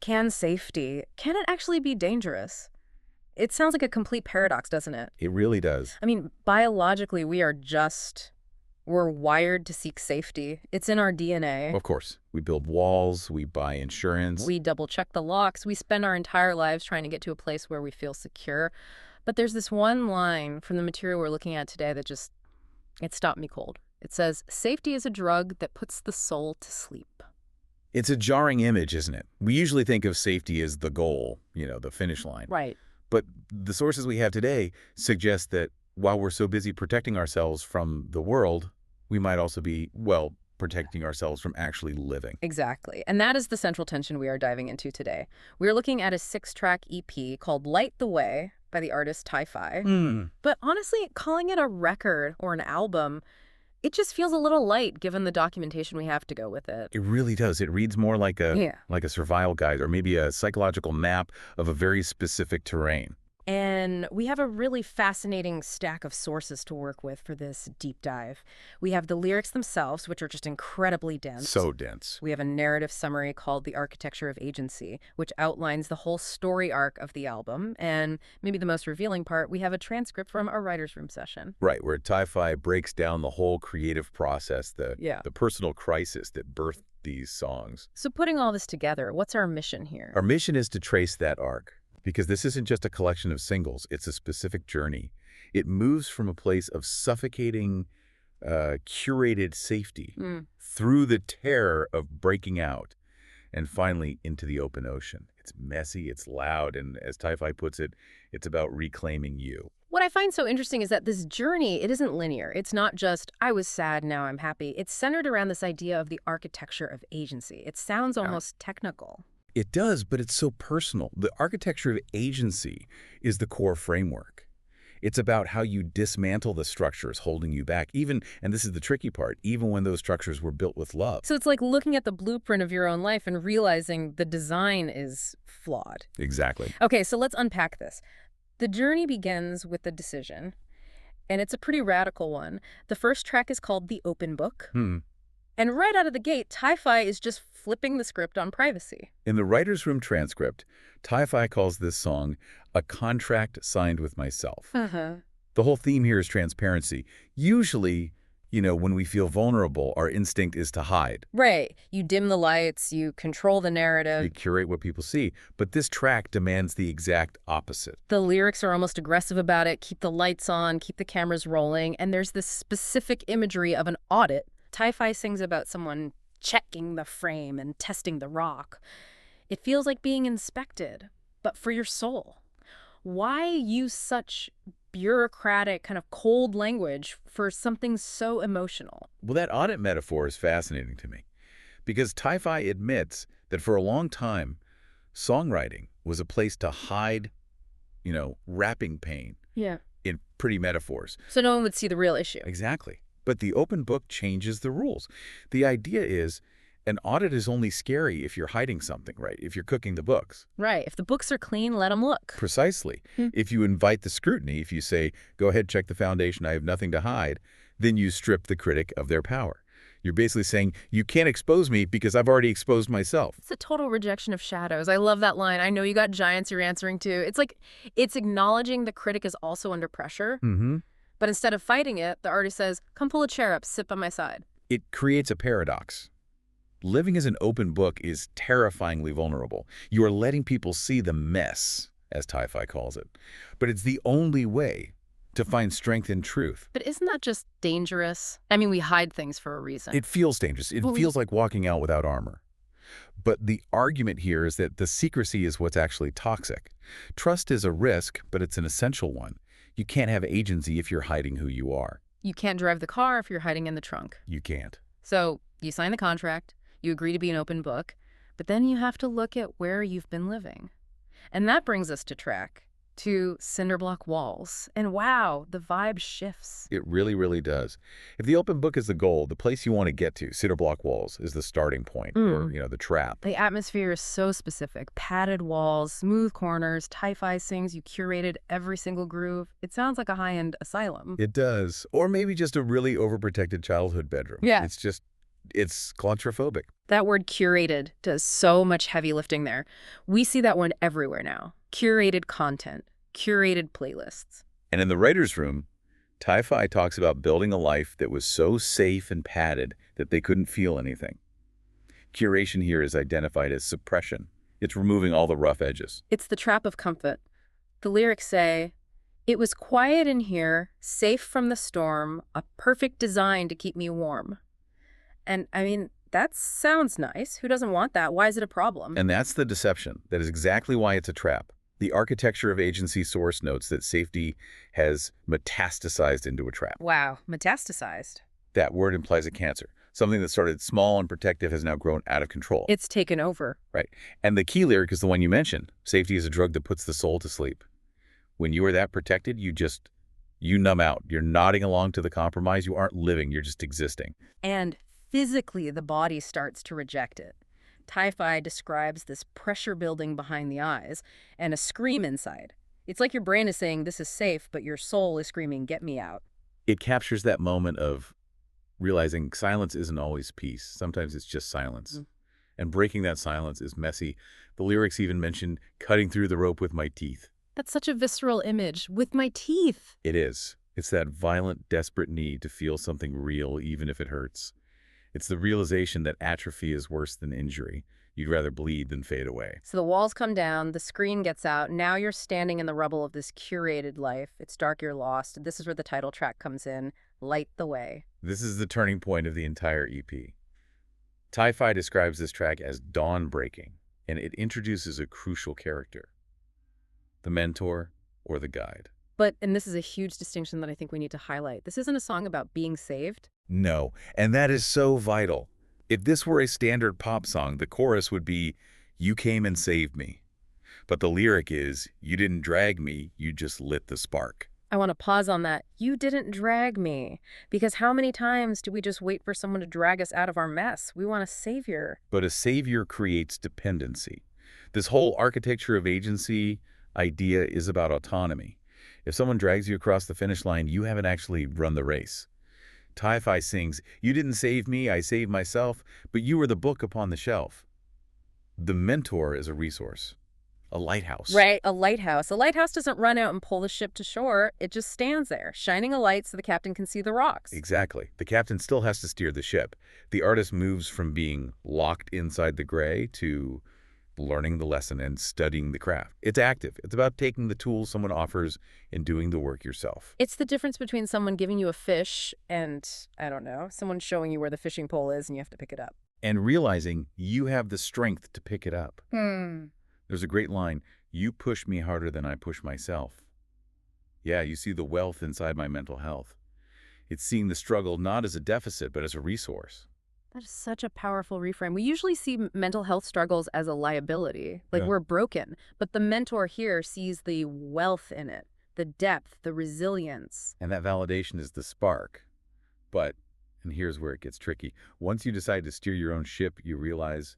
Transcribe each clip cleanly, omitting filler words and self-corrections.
can it actually be dangerous? It sounds like a complete paradox, doesn't it? It really does. I mean, biologically, we're wired to seek safety. It's in our DNA. Of course. We build walls, we buy insurance. We double-check the locks. We spend our entire lives trying to get to a place where we feel secure. But there's this one line from the material we're looking at today that it stopped me cold. It says, "Safety is a drug that puts the soul to sleep." It's a jarring image, isn't it? We usually think of safety as the goal, the finish line. Right. But the sources we have today suggest that while we're so busy protecting ourselves from the world, we might also be, protecting ourselves from actually living. Exactly. And that is the central tension we are diving into today. We're looking at a 6-track EP called Light the Way by the artist Ti-Fi. But honestly, calling it a record or an album, it just feels a little light given the documentation we have to go with it. It really does. It reads more like a survival guide or maybe a psychological map of a very specific terrain. And we have a really fascinating stack of sources to work with for this deep dive. We have the lyrics themselves, which are just incredibly dense. So dense. We have a narrative summary called The Architecture of Agency, which outlines the whole story arc of the album. And maybe the most revealing part, we have a transcript from a writer's room session. Right, where Ti-Fi breaks down the whole creative process, the personal crisis that birthed these songs. So putting all this together, what's our mission here? Our mission is to trace that arc. Because this isn't just a collection of singles, it's a specific journey. It moves from a place of suffocating, curated safety through the terror of breaking out and finally into the open ocean. It's messy, it's loud, and as Ti-Fi puts it, it's about reclaiming you. What I find so interesting is that this journey, it isn't linear. It's not just, I was sad, now I'm happy. It's centered around this idea of the architecture of agency. It sounds almost technical. It does, but it's so personal. The architecture of agency is the core framework. It's about how you dismantle the structures holding you back, even, and this is the tricky part, even when those structures were built with love. So it's like looking at the blueprint of your own life and realizing the design is flawed. Exactly. Okay, so let's unpack this. The journey begins with the decision, and it's a pretty radical one. The first track is called The Open Book. And right out of the gate, Ti-Fi is just flipping the script on privacy. In the writer's room transcript, Ti-Fi calls this song a contract signed with myself. The whole theme here is transparency. Usually, when we feel vulnerable, our instinct is to hide. Right. You dim the lights, you control the narrative. You curate what people see. But this track demands the exact opposite. The lyrics are almost aggressive about it. Keep the lights on, keep the cameras rolling. And there's this specific imagery of an audit. Ti-Fi sings about someone checking the frame and testing the rock. It feels like being inspected, but for your soul. Why use such bureaucratic, kind of cold language for something so emotional? Well, that audit metaphor is fascinating to me because Ti-Fi admits that for a long time, songwriting was a place to hide, wrapping pain in pretty metaphors. So no one would see the real issue. Exactly. But the open book changes the rules. The idea is an audit is only scary if you're hiding something, right? If you're cooking the books. Right. If the books are clean, let them look. Precisely. If you invite the scrutiny, if you say, go ahead, check the foundation, I have nothing to hide, then you strip the critic of their power. You're basically saying, you can't expose me because I've already exposed myself. It's a total rejection of shadows. I love that line. I know you got giants you're answering to. It's like, it's acknowledging the critic is also under pressure. But instead of fighting it, the artist says, come pull a chair up, sit by my side. It creates a paradox. Living as an open book is terrifyingly vulnerable. You are letting people see the mess, as Ti-Fi calls it. But it's the only way to find strength in truth. But isn't that just dangerous? I mean, we hide things for a reason. It feels dangerous. It feels like walking out without armor. But the argument here is that the secrecy is what's actually toxic. Trust is a risk, but it's an essential one. You can't have agency if you're hiding who you are. You can't drive the car if you're hiding in the trunk. You can't. So you sign the contract, you agree to be an open book, but then you have to look at where you've been living. And that brings us to track 2, Cinderblock Walls. And wow, the vibe shifts. It really, really does. If the open book is the goal, the place you want to get to, Cinderblock Walls, is the starting point, or, the trap. The atmosphere is so specific. Padded walls, smooth corners, Ti-Fi sings, you curated every single groove. It sounds like a high-end asylum. It does. Or maybe just a really overprotected childhood bedroom. Yeah. It's just It's claustrophobic. That word curated does so much heavy lifting there. We see that one everywhere now. Curated content, curated playlists. And in the writer's room, Ti-Fi talks about building a life that was so safe and padded that they couldn't feel anything. Curation here is identified as suppression. It's removing all the rough edges. It's the trap of comfort. The lyrics say, "It was quiet in here, safe from the storm, a perfect design to keep me warm." And I mean, that sounds nice. Who doesn't want that? Why is it a problem? And that's the deception. That is exactly why it's a trap. The architecture of agency source notes that safety has metastasized into a trap. Wow, metastasized. That word implies a cancer. Something that started small and protective has now grown out of control. It's taken over. Right. And the key lyric is the one you mentioned. Safety is a drug that puts the soul to sleep. When you are that protected, you numb out. You're nodding along to the compromise. You aren't living. You're just existing. And physically, the body starts to reject it. Ti-Fi describes this pressure building behind the eyes and a scream inside. It's like your brain is saying, this is safe, but your soul is screaming, get me out. It captures that moment of realizing silence isn't always peace. Sometimes it's just silence. And breaking that silence is messy. The lyrics even mention cutting through the rope with my teeth. That's such a visceral image. With my teeth. It is. It's that violent, desperate need to feel something real, even if it hurts. It's the realization that atrophy is worse than injury. You'd rather bleed than fade away. So the walls come down, the screen gets out. Now you're standing in the rubble of this curated life. It's dark, you're lost. This is where the title track comes in, Light the Way. This is the turning point of the entire EP. Ti-Fi describes this track as dawn-breaking, and it introduces a crucial character. The mentor or the guide. But, and this is a huge distinction that I think we need to highlight, this isn't a song about being saved. No, and that is so vital. If this were a standard pop song, the chorus would be, "You came and saved me." But the lyric is, "You didn't drag me, you just lit the spark." I want to pause on that. You didn't drag me. Because how many times do we just wait for someone to drag us out of our mess? We want a savior. But a savior creates dependency. This whole architecture of agency idea is about autonomy. If someone drags you across the finish line, you haven't actually run the race. Ti-Fi sings, "You didn't save me, I saved myself, but you were the book upon the shelf." The mentor is a resource, a lighthouse. Right, a lighthouse. A lighthouse doesn't run out and pull the ship to shore. It just stands there, shining a light so the captain can see the rocks. Exactly. The captain still has to steer the ship. The artist moves from being locked inside the gray to learning the lesson and studying the craft. It's active. It's about taking the tools someone offers and doing the work yourself. It's the difference between someone giving you a fish and, I don't know, someone showing you where the fishing pole is and you have to pick it up. And realizing you have the strength to pick it up. There's a great line, "You push me harder than I push myself." Yeah, you see the wealth inside my mental health. It's seeing the struggle not as a deficit, but as a resource. That is such a powerful reframe. We usually see mental health struggles as a liability, like Yeah. we're broken. But the mentor here sees the wealth in it, the depth, the resilience. And that validation is the spark. But, and here's where it gets tricky, once you decide to steer your own ship, you realize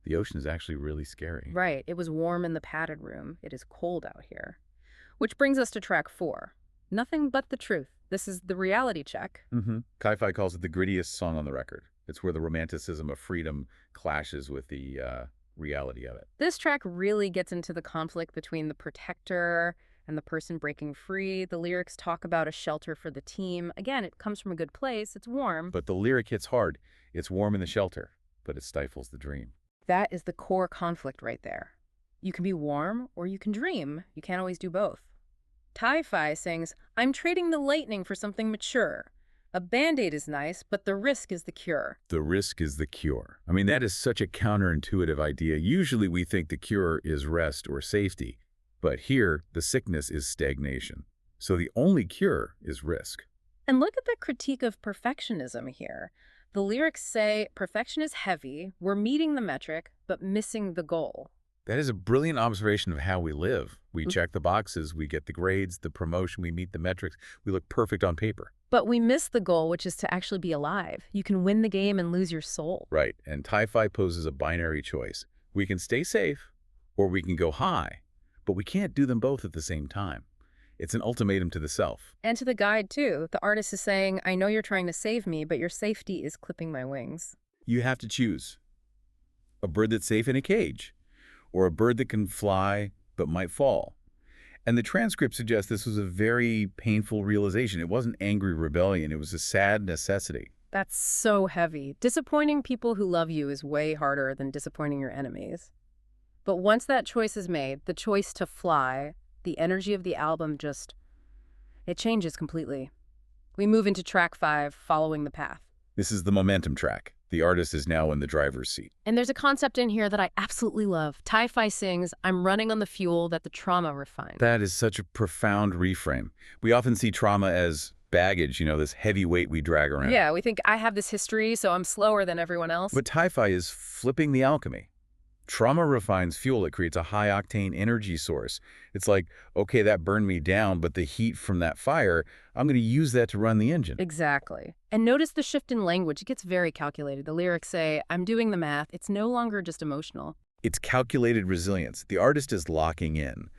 the ocean is actually really scary. Right. It was warm in the padded room. It is cold out here. Which brings us to track 4. Nothing but the truth. This is the reality check. Ti-Fi calls it the grittiest song on the record. It's where the romanticism of freedom clashes with the reality of it. This track really gets into the conflict between the protector and the person breaking free. The lyrics talk about a shelter for the team. Again, it comes from a good place. It's warm. But the lyric hits hard. It's warm in the shelter, but it stifles the dream. That is the core conflict right there. You can be warm or you can dream. You can't always do both. Ti-Fi sings, "I'm trading the lightning for something mature. A Band-Aid is nice, but the risk is the cure." The risk is the cure. I mean, that is such a counterintuitive idea. Usually we think the cure is rest or safety, but here the sickness is stagnation. So the only cure is risk. And look at the critique of perfectionism here. The lyrics say, perfection is heavy, we're meeting the metric, but missing the goal. That is a brilliant observation of how we live. We check the boxes, we get the grades, the promotion, we meet the metrics, we look perfect on paper. But we miss the goal, which is to actually be alive. You can win the game and lose your soul. Right, and Ti-Fi poses a binary choice. We can stay safe, or we can go high, but we can't do them both at the same time. It's an ultimatum to the self. And to the guide, too. The artist is saying, I know you're trying to save me, but your safety is clipping my wings. You have to choose. A bird that's safe in a cage, or a bird that can fly but might fall. And the transcript suggests this was a very painful realization. It wasn't angry rebellion. It was a sad necessity. That's so heavy. Disappointing people who love you is way harder than disappointing your enemies. But once that choice is made, the choice to fly, the energy of the album it changes completely. We move into track 5, Following the Path. This is the momentum track. The artist is now in the driver's seat. And there's a concept in here that I absolutely love. Ti-Fi sings, I'm running on the fuel that the trauma refined. That is such a profound reframe. We often see trauma as baggage, this heavy weight we drag around. Yeah, we think I have this history, so I'm slower than everyone else. But Ti-Fi is flipping the alchemy. Trauma refines fuel. It creates a high-octane energy source. It's like, okay, that burned me down, but the heat from that fire, I'm going to use that to run the engine. Exactly. And notice the shift in language. It gets very calculated. The lyrics say, I'm doing the math. It's no longer just emotional. It's calculated resilience. The artist is locking in.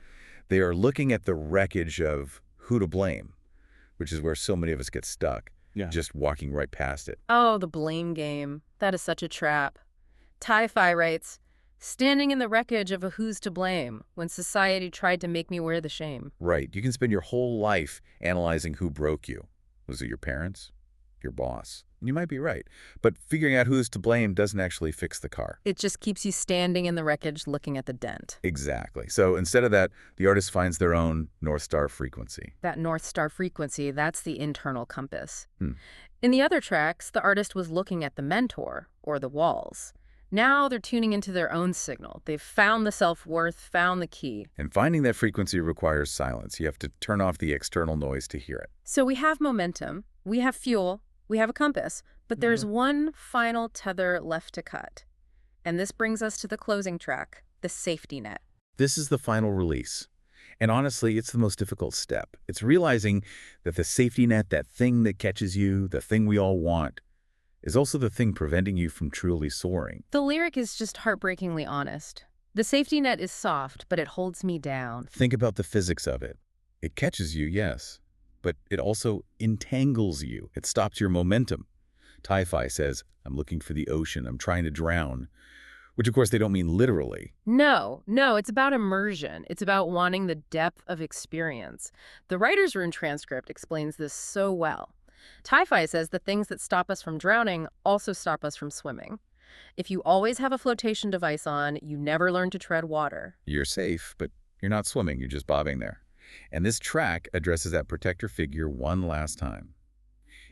They are looking at the wreckage of who to blame, which is where so many of us get stuck, just walking right past it. Oh, the blame game. That is such a trap. Ti-Fi writes, standing in the wreckage of a who's to blame when society tried to make me wear the shame. Right. You can spend your whole life analyzing who broke you. Was it your parents? Your boss? And you might be right. But figuring out who's to blame doesn't actually fix the car. It just keeps you standing in the wreckage looking at the dent. Exactly. So instead of that, the artist finds their own North Star frequency. That North Star frequency, that's the internal compass. In the other tracks, the artist was looking at the mentor, or the walls. Now they're tuning into their own signal. They've found the self-worth, found the key. And finding that frequency requires silence. You have to turn off the external noise to hear it. So we have momentum, we have fuel, we have a compass, but there's one final tether left to cut. And this brings us to the closing track, the safety net. This is the final release. And honestly, it's the most difficult step. It's realizing that the safety net, that thing that catches you, the thing we all want, is also the thing preventing you from truly soaring. The lyric is just heartbreakingly honest. The safety net is soft, but it holds me down. Think about the physics of it. It catches you, yes, but it also entangles you. It stops your momentum. Ti-Fi says, I'm looking for the ocean. I'm trying to drown. Which, of course, they don't mean literally. No, it's about immersion. It's about wanting the depth of experience. The writer's room transcript explains this so well. Ti-Fi says the things that stop us from drowning also stop us from swimming. If you always have a flotation device on, you never learn to tread water. You're safe, but you're not swimming. You're just bobbing there. And this track addresses that protector figure one last time.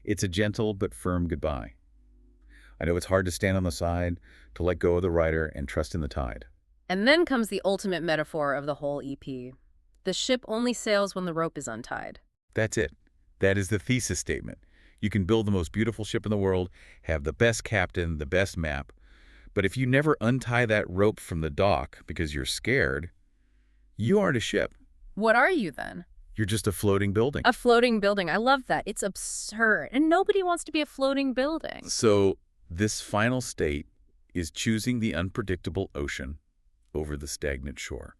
It's a gentle but firm goodbye. I know it's hard to stand on the side, to let go of the rider and trust in the tide. And then comes the ultimate metaphor of the whole EP. The ship only sails when the rope is untied. That's it. That is the thesis statement. You can build the most beautiful ship in the world, have the best captain, the best map, but if you never untie that rope from the dock because you're scared, you aren't a ship. What are you then? You're just a floating building. A floating building. I love that. It's absurd. And nobody wants to be a floating building. So this final state is choosing the unpredictable ocean over the stagnant shore.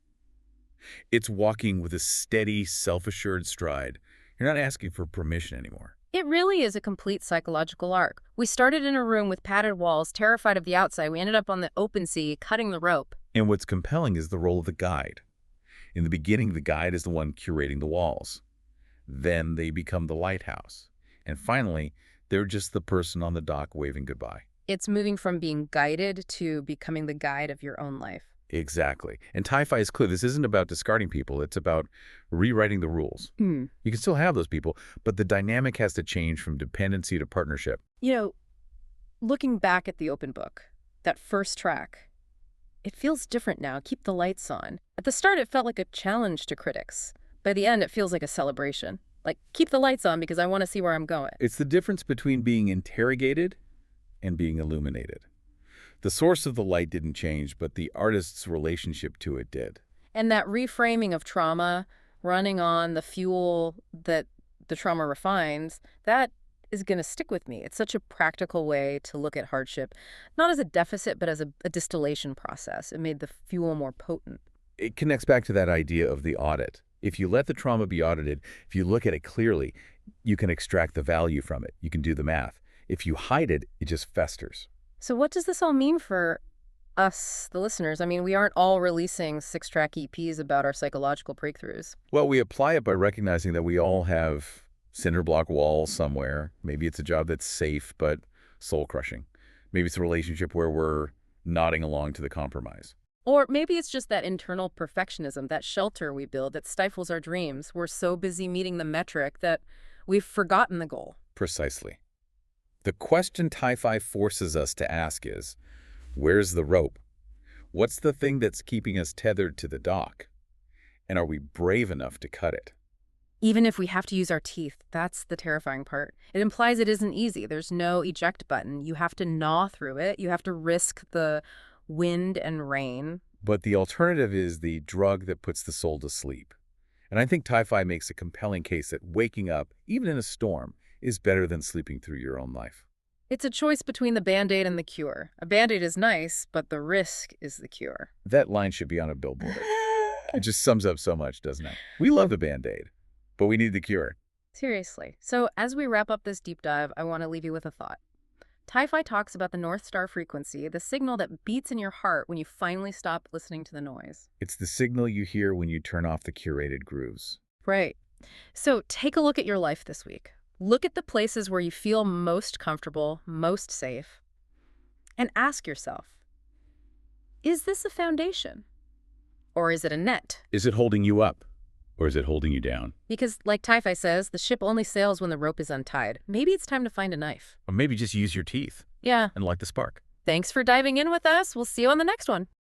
It's walking with a steady, self-assured stride. You're not asking for permission anymore. It really is a complete psychological arc. We started in a room with padded walls, terrified of the outside. We ended up on the open sea, cutting the rope. And what's compelling is the role of the guide. In the beginning, the guide is the one curating the walls. Then they become the lighthouse. And finally, they're just the person on the dock waving goodbye. It's moving from being guided to becoming the guide of your own life. Exactly. And Ti-Fi is clear. This isn't about discarding people. It's about rewriting the rules. You can still have those people, but the dynamic has to change from dependency to partnership. Looking back at the open book, that first track, it feels different now. Keep the lights on. At the start, it felt like a challenge to critics. By the end, it feels like a celebration. Like, keep the lights on because I want to see where I'm going. It's the difference between being interrogated and being illuminated. The source of the light didn't change, but the artist's relationship to it did. And that reframing of trauma, running on the fuel that the trauma refines, that is going to stick with me. It's such a practical way to look at hardship, not as a deficit, but as a distillation process. It made the fuel more potent. It connects back to that idea of the audit. If you let the trauma be audited, if you look at it clearly, you can extract the value from it. You can do the math. If you hide it, it just festers. So what does this all mean for us, the listeners? I mean, we aren't all releasing 6-track EPs about our psychological breakthroughs. Well, we apply it by recognizing that we all have cinder block walls somewhere. Maybe it's a job that's safe but soul-crushing. Maybe it's a relationship where we're nodding along to the compromise. Or maybe it's just that internal perfectionism, that shelter we build that stifles our dreams. We're so busy meeting the metric that we've forgotten the goal. Precisely. The question Ti-Fi forces us to ask is, where's the rope? What's the thing that's keeping us tethered to the dock? And are we brave enough to cut it? Even if we have to use our teeth, that's the terrifying part. It implies it isn't easy. There's no eject button. You have to gnaw through it. You have to risk the wind and rain. But the alternative is the drug that puts the soul to sleep. And I think Ti-Fi makes a compelling case that waking up, even in a storm, is better than sleeping through your own life. It's a choice between the Band-Aid and the cure. A Band-Aid is nice, but the risk is the cure. That line should be on a billboard. It just sums up so much, doesn't it? We love the Band-Aid, but we need the cure. Seriously. So as we wrap up this deep dive, I want to leave you with a thought. Ti-Fi talks about the North Star frequency, the signal that beats in your heart when you finally stop listening to the noise. It's the signal you hear when you turn off the curated grooves. Right. So take a look at your life this week. Look at the places where you feel most comfortable, most safe, and ask yourself, is this a foundation? Or is it a net? Is it holding you up? Or is it holding you down? Because, like Ti-Fi says, the ship only sails when the rope is untied. Maybe it's time to find a knife. Or maybe just use your teeth. Yeah. And light the spark. Thanks for diving in with us. We'll see you on the next one.